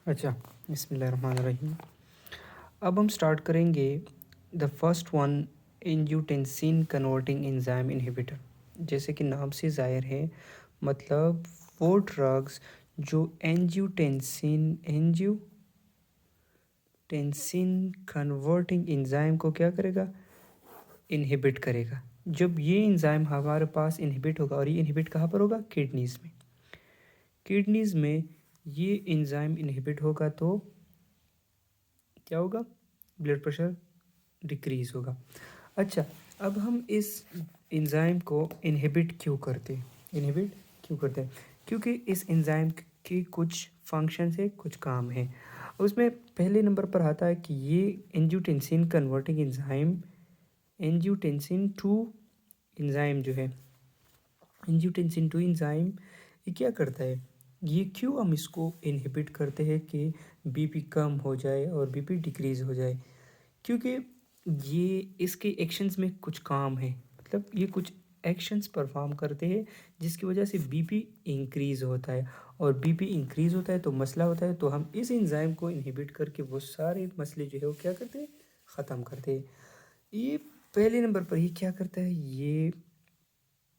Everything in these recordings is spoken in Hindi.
अच्छा, बिस्मिल्लाहिर्रहमानिर्रहीम। अब हम स्टार्ट करेंगे the first one, angiotensin converting enzyme inhibitor. जैसे कि नाम से ज़ाहिर है, मतलब वो ड्रग्स जो एंजियोटेंसिन कन्वर्टिंग एंजाइम को क्या करेगा, इनहिबिट करेगा। जब ये एंजाइम हमारे पास इनहिबिट होगा, और ये इनहिबिट कहाँ पर होगा, किडनीज़ में ये एंजाइम इनहिबिट होगा तो क्या होगा, ब्लड प्रेशर डिक्रीज़ होगा। अच्छा, अब हम इस एंजाइम को इनहिबिट क्यों करते हैं? क्योंकि इस एंजाइम के कुछ फंक्शन है, कुछ काम है। उसमें पहले नंबर पर आता है कि ये angiotensin converting enzyme, angiotensin two enzyme जो है, एंजियोटेंसिन टू एंजाइम ये क्या करता है, ये क्यों हम इसको इनहिबिट करते हैं कि बीपी कम हो जाए और बीपी डिक्रीज़ हो जाए? क्योंकि ये इसके एक्शंस में कुछ काम है, मतलब ये कुछ एक्शंस परफॉर्म करते हैं जिसकी वजह से बीपी इंक्रीज़ होता है, और बीपी इंक्रीज़ होता है तो मसला होता है। तो हम इस एंजाइम को इनहिबिट करके वो सारे मसले जो है वो क्या करते हैं, ख़त्म करते हैं। ये पहले नंबर पर ही क्या करता है, ये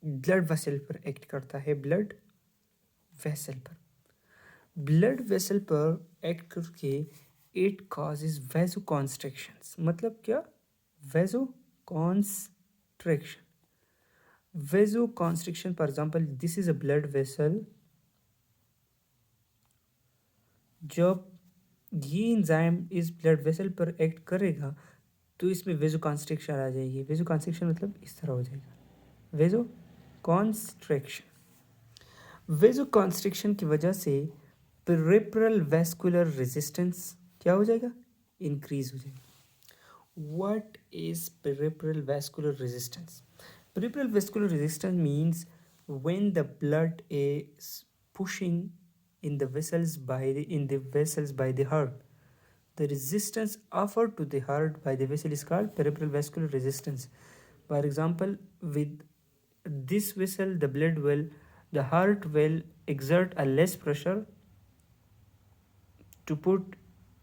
ब्लड वेसल पर एक्ट करता है, ब्लड वेसल पर एक्ट करके इट कॉजेज वेजो कॉन्स्ट्रिक्शंस। मतलब क्या, vasoconstriction for example this is a blood vessel. जब ये एंजाइम इस ब्लड वेसल पर एक्ट करेगा तो इसमें वेजो कॉन्स्ट्रिक्शन आ जाएगी। वेजो कॉन्स्ट्रिक्शन मतलब इस तरह हो जाएगा, वेजो कॉन्स्ट्रिक्शन की वजह से पेरिफेरल वैस्कुलर रेजिस्टेंस क्या हो जाएगा, इंक्रीज हो जाएगा। What is peripheral vascular resistance? Peripheral vascular resistance means when the blood is pushing in the vessels by the heart. The resistance offered to the heart by the vessel is called peripheral vascular resistance. For example, with this vessel, the heart will exert a less pressure to put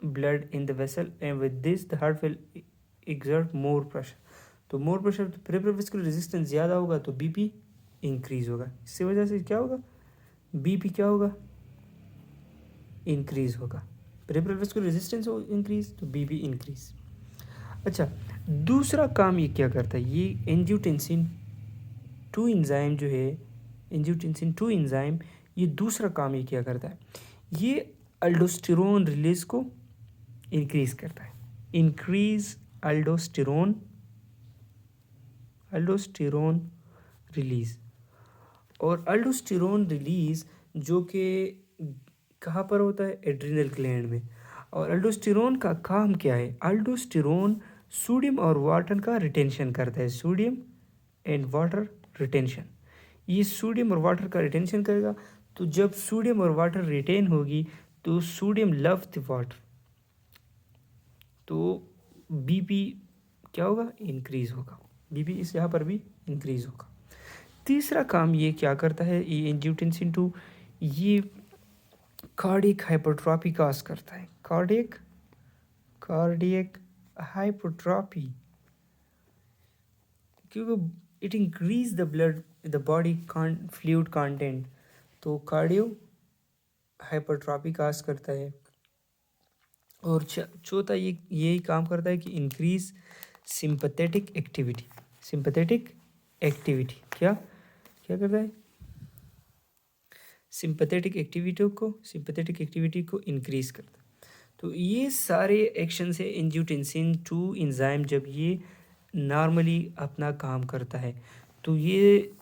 blood in the vessel, and with this the heart will exert more pressure. तो मोर प्रेशर, तो पेरिफेरल वेस्कुलर रेजिस्टेंस ज़्यादा होगा तो बीपी इंक्रीज होगा। इससे वजह से क्या होगा, बीपी क्या होगा, इंक्रीज होगा। पेरिफेरल वेस्कुलर रेजिस्टेंस हो इंक्रीज तो बीपी इंक्रीज। अच्छा, दूसरा काम ये क्या करता है, ये एंजियोटेंसिन टू एंजाइम जो है, एंजियोटेंसिन टू एंजाइम, ये दूसरा काम ये क्या करता है, ये अल्डोस्टेरोन रिलीज को इंक्रीज करता है। Increase अल्डोस्टेरोन release. और अल्डोस्टेरोन रिलीज जो कि कहाँ पर होता है, एड्रिनल ग्लैंड में। और अल्डोस्टेरोन का काम क्या है, अल्डोस्टेरोन सोडियम और वाटर का रिटेंशन करता है, सोडियम एंड वाटर रिटेंशन। ये सोडियम और वाटर का रिटेंशन करेगा। तो जब सोडियम और वाटर रिटेन होगी तो सोडियम लव द वाटर, तो बीपी क्या होगा, इंक्रीज होगा। बीपी इस यहाँ पर भी इंक्रीज होगा। तीसरा काम ये क्या करता है, ये एंजियोटेंसिन टू, ये कार्डियक हाइपरट्रॉपी काज करता है। कार्डियक हाइपरट्रॉपी, क्योंकि it increase the body fluid content, तो कार्डियो हाइपरट्रॉपी काज करता है। और चौथा ये यही काम करता है कि इंक्रीज सिंपैथेटिक एक्टिविटी। क्या क्या करता है, सिंपैथेटिक एक्टिविटी को इंक्रीज करता है। तो ये सारे एक्शन है एंजियोटेंसिन टू एंजाइम जब ये नॉर्मली अपना काम करता है, तो ये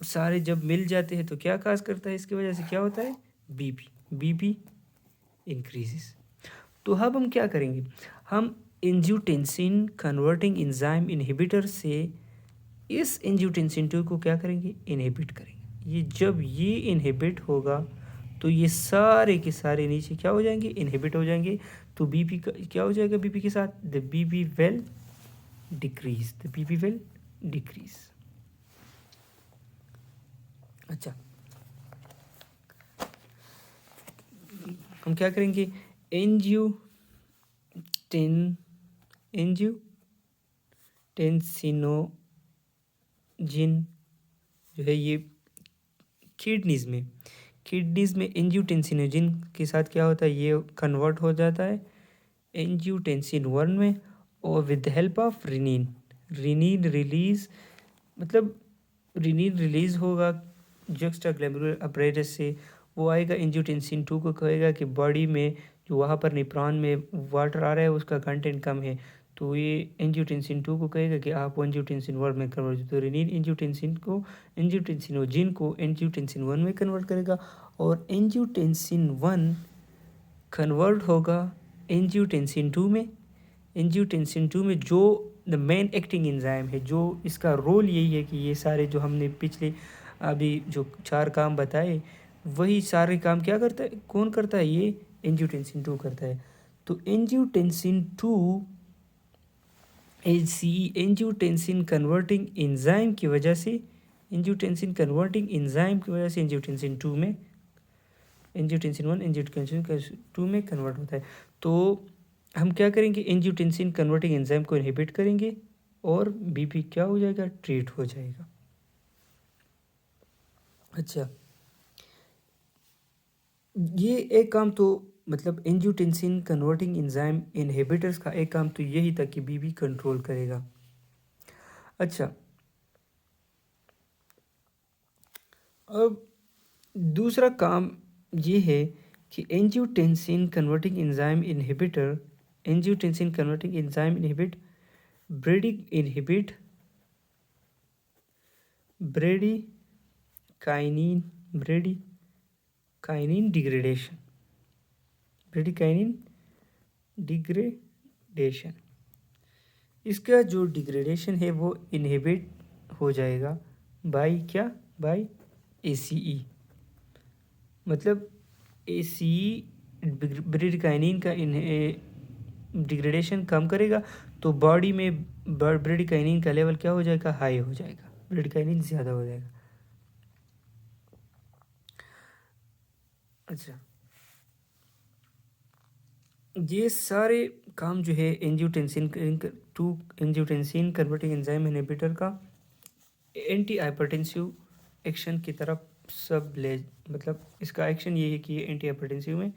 सारे जब मिल जाते हैं तो क्या काज करता है, इसकी वजह से क्या होता है, बीपी इंक्रीजेस। तो अब हम क्या करेंगे, हम एंजियोटेंसिन कन्वर्टिंग एंजाइम इनहिबिटर से इस एंजियोटेंसिन 2 को क्या करेंगे, इनहिबिट करेंगे। ये जब ये इनहिबिट होगा तो ये सारे के सारे नीचे क्या हो जाएंगे, इनहिबिट हो जाएंगे। तो बीपी क्या हो जाएगा, बीपी के साथ द बीपी विल डिक्रीज। अच्छा, हम क्या करेंगे, एंजियोटेंसिनोजिन जो है ये किडनीज में एंजियोटेंसिनोजिन के साथ क्या होता है, ये कन्वर्ट हो जाता है एंजियोटेंसिन 1 में, और with the help of renin release, मतलब रिनीन रिलीज होगा जुक्स्टाग्लैंडुलर अपरेटस से, वो आएगा एंजियोटेंसिन 2 को कहेगा कि बॉडी में जो वहाँ पर निप्रान में वाटर आ रहा है उसका कंटेंट कम है, तो ये एंजियोटेंसिन 2 को कहेगा कि आप एंजियोटेंसिन 1 में कन्वर्ट, तो रिनीन एंजियोटेंसिनोजिन को एंजियोटेंसिन 1 में कन्वर्ट करेगा, और एंजियोटेंसिन 1 कन्वर्ट होगा एंजियोटेंसिन 2 में। एंजियोटेंसिन 2 में जो द मेन एक्टिंग एंजाइम है, जो इसका रोल यही है कि ये सारे जो हमने पिछले अभी जो 4 काम बताए वही सारे काम क्या करता है, कौन करता है, ये एंजियोटेंसिन 2 करता है। तो एंजियोटेंसिन 2 एंजियोटेंसिन कन्वर्टिंग एंजाइम की वजह से एंजियोटेंसिन 2 में एंजियोटेंसिन 1 एंजियोटेंसिन 2 में कन्वर्ट होता है। तो हम क्या करेंगे, एंजियोटेंसिन कन्वर्टिंग एंजाइम को इनहिबिट करेंगे और बीपी क्या हो जाएगा, ट्रीट हो जाएगा। अच्छा, ये एक काम तो मतलब एंजियोटेंसिन कन्वर्टिंग एंजाइम इनहिबिटर्स का एक काम तो यही था कि बीपी कंट्रोल करेगा। अच्छा, अब दूसरा काम ये है कि angiotensin converting enzyme inhibit bradykinin degradation, इसका जो डिग्रेडेशन है वो इनहिबिट हो जाएगा बाय क्या, बाय ACE, मतलब ACE ब्रेडिकाइनिन का डिग्रेडेशन कम करेगा, तो बॉडी में ब्रेडिकाइनिन का लेवल क्या हो जाएगा, हाई हो जाएगा, ब्रेडिकाइनिन ज़्यादा हो जाएगा। अच्छा, ये सारे काम जो है एंजियोटेंसिन कन्वर्टिंग एंजाइम इनहिबिटर का एंटी हाइपरटेंसिव एक्शन की तरफ सब ले, मतलब इसका एक्शन ये है कि ये एंटी हाइपरटेंसिव में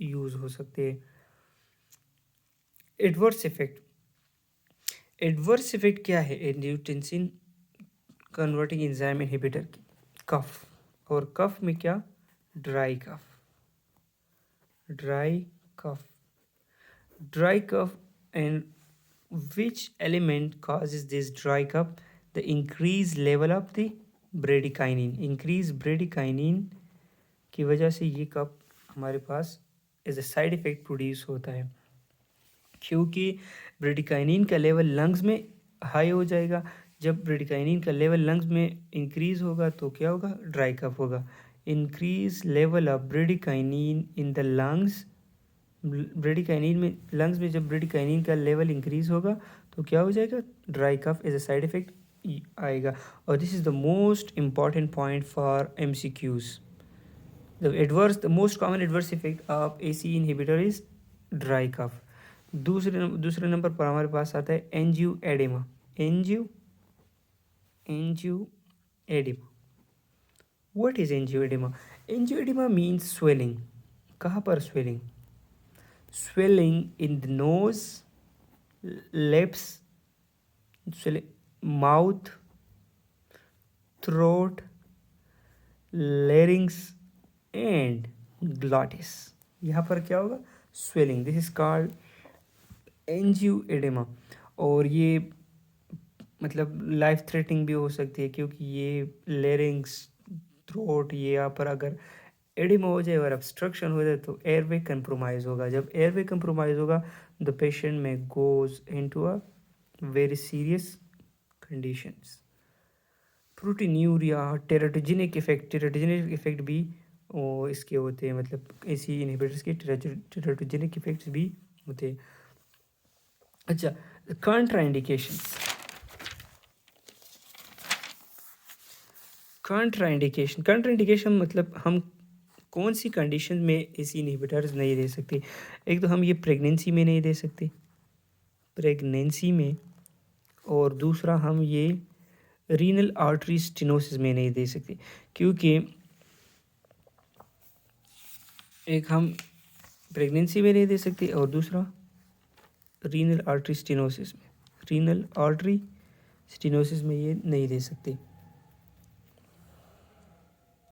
यूज़ हो सकते हैं। एडवर्स इफेक्ट क्या है एंजियोटेंसिन कन्वर्टिंग एंजाइम इनहिबिटर की, कफ, और कफ में क्या, dry cough and which element causes this dry cough? The increased level of the bradykinin की वजह से ये कफ हमारे पास as a side effect produce होता है, क्योंकि ब्रेडिकाइनिन का लेवल लंग्स में हाई हो जाएगा। जब ब्रेडिकाइनिन का लेवल लंग्स में इंक्रीज होगा तो क्या होगा, ड्राई कफ होगा। Increase level of bradykinin in the lungs, bradykinin में लंग्स में जब ब्रेडिकाइनिन का लेवल इंक्रीज होगा तो क्या हो जाएगा, dry cough as a side effect आएगा। और this is the most important point for MCQs। The most common adverse effect of ACE inhibitor is dry cough. दूसरे नंबर पर हमारे पास आता है angioedema. What is angioedema? Angioedema means swelling. कहाँ पर swelling? swelling in the nose, lips, mouth, throat, larynx and glottis। यहाँ पर क्या होगा, swelling। This is called angioedema. और ये मतलब लाइफ थ्रेटनिंग भी हो सकती है, क्योंकि ये लेरिंग्स, थ्रोट, ये यहाँ पर अगर एडिमा हो जाए और ऑब्स्ट्रक्शन हो जाए तो एयरवे कंप्रोमाइज़ होगा। जब एयरवे कंप्रोमाइज़ होगा द पेशेंट में goes into a very serious conditions. Proteinuria, teratogenic effect भी इसके होते हैं, मतलब ऐसी इनहिबिटर्स के टेराटोजेनिक इफेक्ट्स भी होते हैं। अच्छा, कंट्राइंडिकेशन मतलब हम कौन सी कंडीशन में एस इनहिबिटर्स नहीं दे सकते? एक तो हम ये प्रेगनेंसी में नहीं दे सकते, प्रेगनेंसी में, और दूसरा हम ये रीनल आर्टरी स्टेनोसिस में नहीं दे सकते, क्योंकि एक हम प्रेगनेंसी में नहीं दे सकते और दूसरा रीनल आर्टरी स्टेनोसिस में, रीनल आर्टरी स्टेनोसिस में ये नहीं दे सकते।